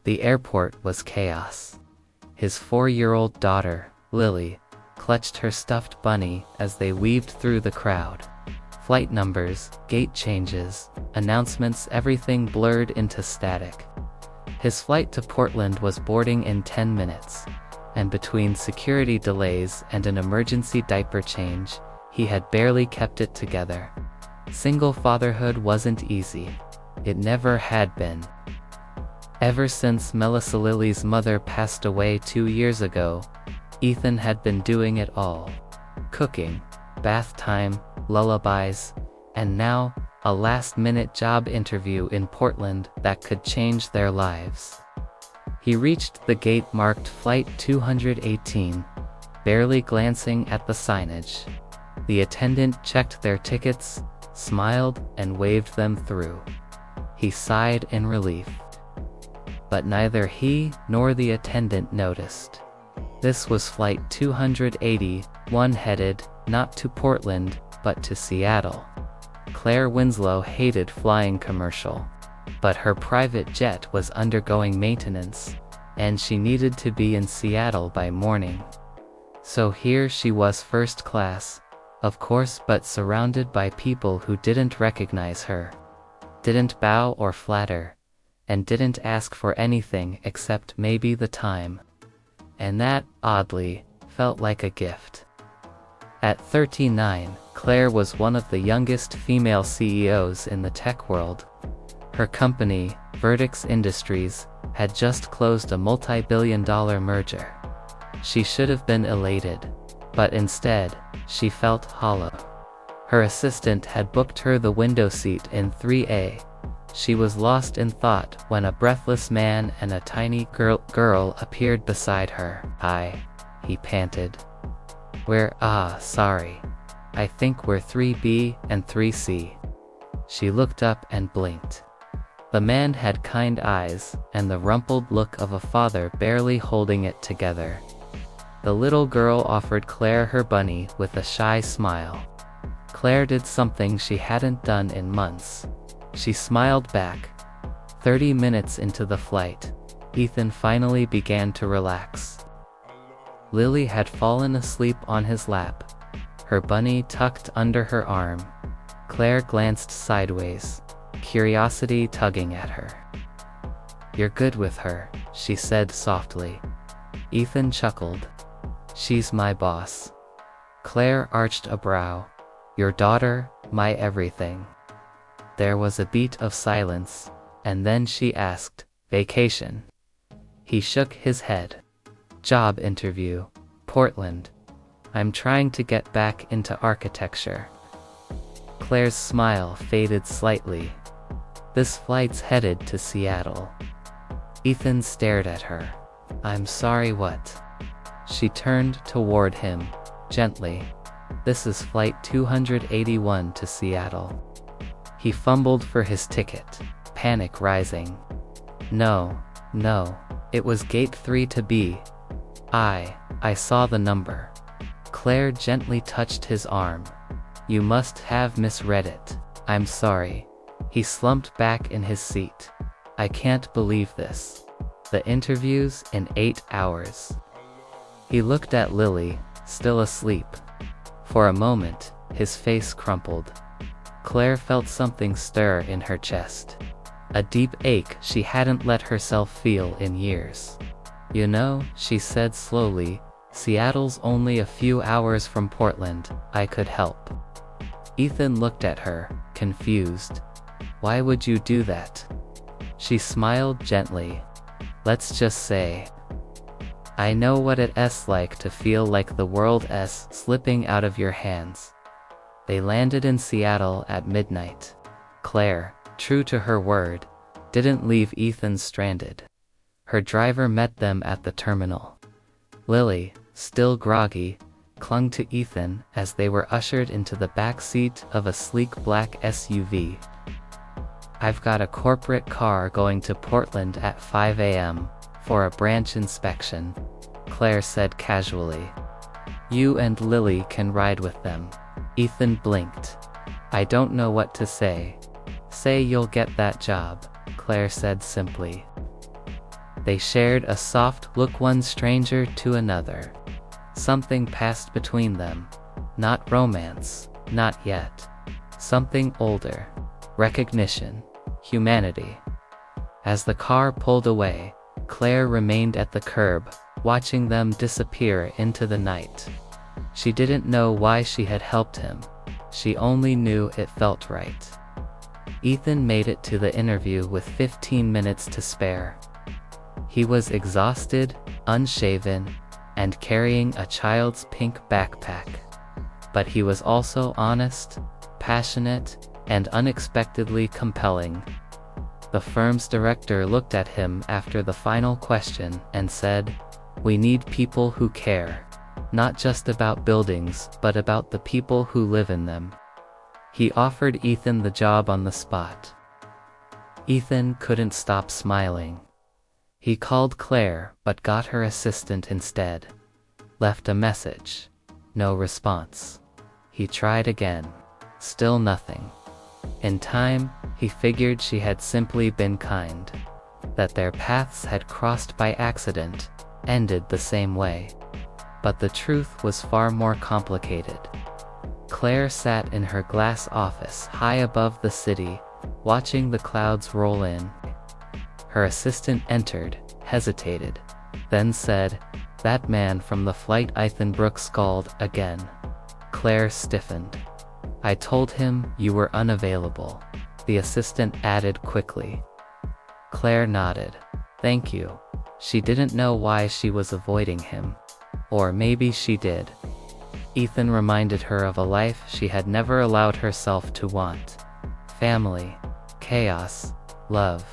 The airport was chaos. His 4-year-old daughter, Lily, clutched her stuffed bunny as they weaved through the crowd. Flight numbers, gate changes, announcements, everything blurred into static. His flight to Portland was boarding in 10 minutes, and between security delays and an emergency diaper change, he had barely kept it together. Single fatherhood wasn't easy. It never had been. Ever since Melissa Lily's mother passed away 2 years ago, Ethan had been doing it all. Cooking, bath time, lullabies, and now, a last-minute job interview in Portland that could change their lives. He reached the gate marked Flight 218, barely glancing at the signage. The attendant checked their tickets, smiled, and waved them through. He sighed in relief. But neither he nor the attendant noticed. This was Flight 280, one headed, not to Portland, but to Seattle. Claire Winslow hated flying commercial, but her private jet was undergoing maintenance, and she needed to be in Seattle by morning. So here she was, first class, of course, but surrounded by people who didn't recognize her, didn't bow or flatter, and didn't ask for anything except maybe the time. And that, oddly, felt like a gift. At 39, Claire was one of the youngest female CEOs in the tech world. Her company, Vertex Industries, had just closed a multi-billion-dollar merger. She should have been elated, but instead, she felt hollow. Her assistant had booked her the window seat in 3A. She was lost in thought when a breathless man and a tiny girl appeared beside her. "Hi," he panted. Sorry. I think we're 3B and 3C. She looked up and blinked. The man had kind eyes and the rumpled look of a father barely holding it together. The little girl offered Claire her bunny with a shy smile. Claire did something she hadn't done in months. She smiled back. 30 minutes into the flight, Ethan finally began to relax. Lily had fallen asleep on his lap, her bunny tucked under her arm. Claire glanced sideways, curiosity tugging at her. "You're good with her," she said softly. Ethan chuckled. "She's my boss." Claire arched a brow. "Your daughter, my everything." There was a beat of silence, and then she asked, "Vacation?" He shook his head. "Job interview, Portland. I'm trying to get back into architecture." Claire's smile faded slightly. "This flight's headed to Seattle." Ethan stared at her. "I'm sorry, what?" She turned toward him, gently. "This is Flight 281 to Seattle." He fumbled for his ticket, panic rising. No, it was Gate 3 to B. I saw the number." Claire gently touched his arm. "You must have misread it. I'm sorry." He slumped back in his seat. "I can't believe this. The interview's in 8 hours. He looked at Lily, still asleep. For a moment, his face crumpled. Claire felt something stir in her chest. A deep ache she hadn't let herself feel in years. "You know," she said slowly, "Seattle's only a few hours from Portland. I could help." Ethan looked at her, confused. "Why would you do that?" She smiled gently. "Let's just say, I know what it's like to feel like the world's slipping out of your hands." They landed in Seattle at midnight. Claire, true to her word, didn't leave Ethan stranded. Her driver met them at the terminal. Lily, still groggy, clung to Ethan as they were ushered into the back seat of a sleek black SUV. "I've got a corporate car going to Portland at 5 a.m. for a branch inspection," Claire said casually. "You and Lily can ride with them." Ethan blinked. "I don't know what to say." "Say you'll get that job," Claire said simply. They shared a soft look, one stranger to another. Something passed between them. Not romance, not yet. Something older. Recognition. Humanity. As the car pulled away, Claire remained at the curb, watching them disappear into the night. She didn't know why she had helped him. She only knew it felt right. Ethan made it to the interview with 15 minutes to spare. He was exhausted, unshaven, and carrying a child's pink backpack. But he was also honest, passionate, and unexpectedly compelling. The firm's director looked at him after the final question and said, "We need people who care, not just about buildings but about the people who live in them." He offered Ethan the job on the spot. Ethan couldn't stop smiling. He called Claire but got her assistant instead. Left a message. No response. He tried again. Still nothing. In time, he figured she had simply been kind. That their paths had crossed by accident, ended the same way. But the truth was far more complicated. Claire sat in her glass office high above the city, watching the clouds roll in. Her assistant entered, hesitated, then said, "That man from the flight." Ethan Brooks called again. Claire stiffened. "I told him you were unavailable," the assistant added quickly. Claire nodded. "Thank you." She didn't know why she was avoiding him. Or maybe she did. Ethan reminded her of a life she had never allowed herself to want. Family, chaos, love.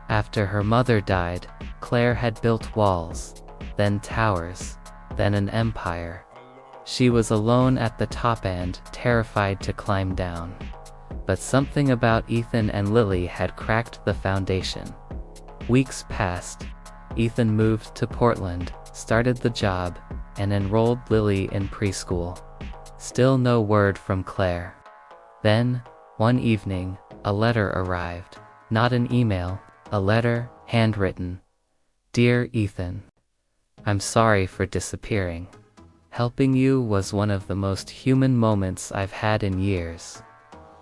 After her mother died, Claire had built walls, then towers, then an empire. She was alone at the top and terrified to climb down. But something about Ethan and Lily had cracked the foundation. Weeks passed. Ethan moved to Portland, started the job, and enrolled Lily in preschool. Still no word from Claire. Then, one evening, a letter arrived. Not an email, a letter, handwritten. "Dear Ethan, I'm sorry for disappearing. Helping you was one of the most human moments I've had in years.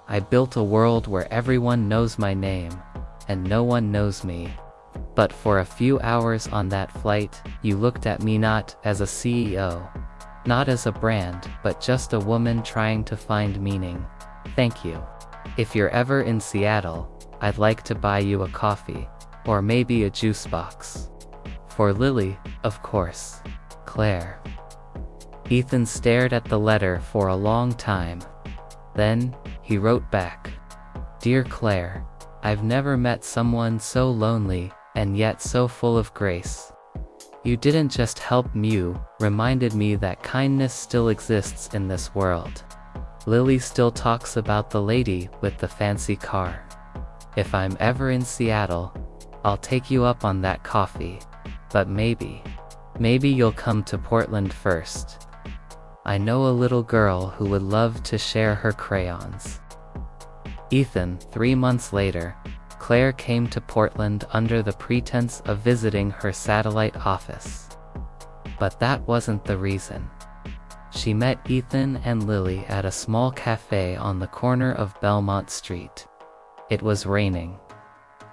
I built a world where everyone knows my name, and no one knows me. But for a few hours on that flight, you looked at me not as a CEO, not as a brand, but just a woman trying to find meaning. Thank you. If you're ever in Seattle, I'd like to buy you a coffee, or maybe a juice box. For Lily, of course. Claire." Ethan stared at the letter for a long time. Then, he wrote back. "Dear Claire, I've never met someone so lonely, and yet so full of grace. You didn't just help me, you reminded me that kindness still exists in this world. Lily still talks about the lady with the fancy car. If I'm ever in Seattle, I'll take you up on that coffee. But maybe you'll come to Portland first. I know a little girl who would love to share her crayons." Ethan. 3 months later, Claire came to Portland under the pretense of visiting her satellite office. But that wasn't the reason. She met Ethan and Lily at a small cafe on the corner of Belmont Street. It was raining.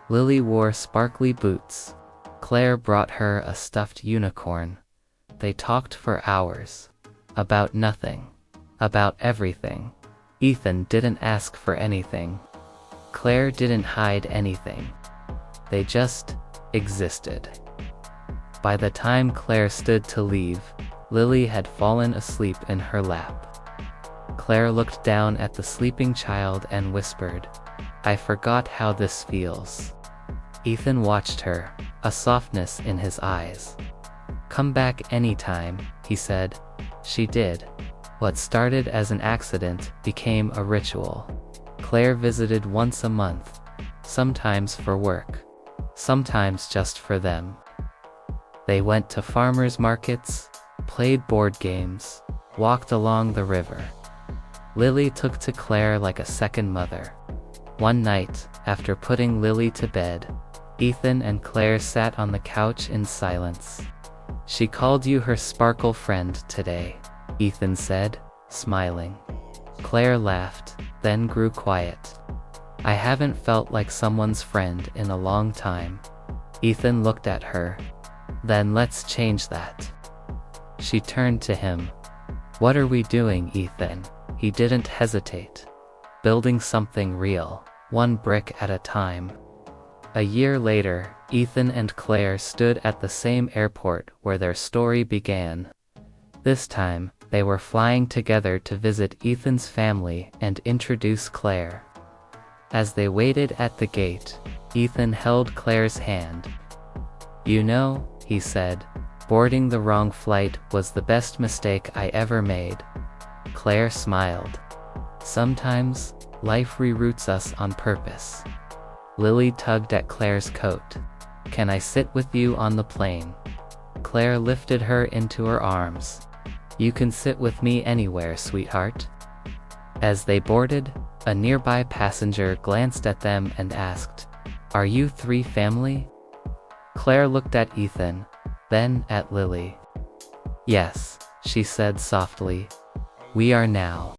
Lily wore sparkly boots. Claire brought her a stuffed unicorn. They talked for hours. About nothing. About everything. Ethan didn't ask for anything. Claire didn't hide anything. They just existed. By the time Claire stood to leave, Lily had fallen asleep in her lap. Claire looked down at the sleeping child and whispered, "I forgot how this feels." Ethan watched her, a softness in his eyes. "Come back anytime," he said. She did. What started as an accident became a ritual. Claire visited once a month, sometimes for work, sometimes just for them. They went to farmers markets, played board games, walked along the river. Lily took to Claire like a second mother. One night, after putting Lily to bed, Ethan and Claire sat on the couch in silence. She called you her sparkle friend today, Ethan said, smiling. Claire laughed, then grew quiet. I haven't felt like someone's friend in a long time. Ethan looked at her. Then let's change that. She turned to him. What are we doing, Ethan? He didn't hesitate. Building something real, one brick at a time. A year later, Ethan and Claire stood at the same airport where their story began. This time, they were flying together to visit Ethan's family and introduce Claire. As they waited at the gate, Ethan held Claire's hand. You know, he said, boarding the wrong flight was the best mistake I ever made. Claire smiled. Sometimes, life reroutes us on purpose. Lily tugged at Claire's coat. Can I sit with you on the plane? Claire lifted her into her arms. You can sit with me anywhere, sweetheart. As they boarded, a nearby passenger glanced at them and asked, Are you three family? Claire looked at Ethan, then at Lily. Yes, she said softly. We are now.